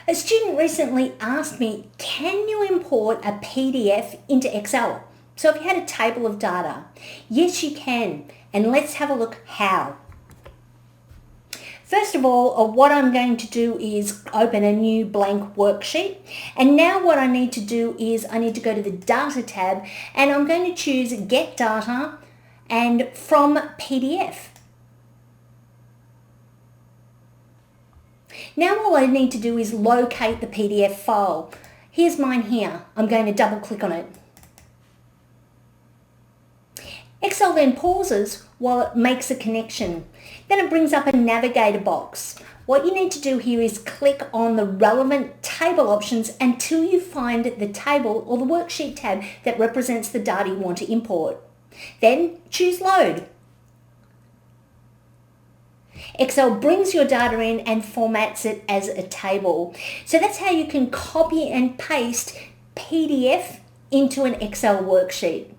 A student recently asked me, can you import a PDF into Excel? So if you had a table of data, yes you can, and let's have a look how. First of all, what I'm going to do is open a new blank worksheet, and now what I need to do is I need to go to the Data tab, and I'm going to choose Get Data and From PDF. Now all I need to do is locate the PDF file. Here's mine here. I'm going to double click on it. Excel then pauses while it makes a connection. Then it brings up a navigator box. What you need to do here is click on the relevant table options until you find the table or the worksheet tab that represents the data you want to import. Then choose Load. Excel brings your data in and formats it as a table. So that's how you can copy and paste PDF into an Excel worksheet.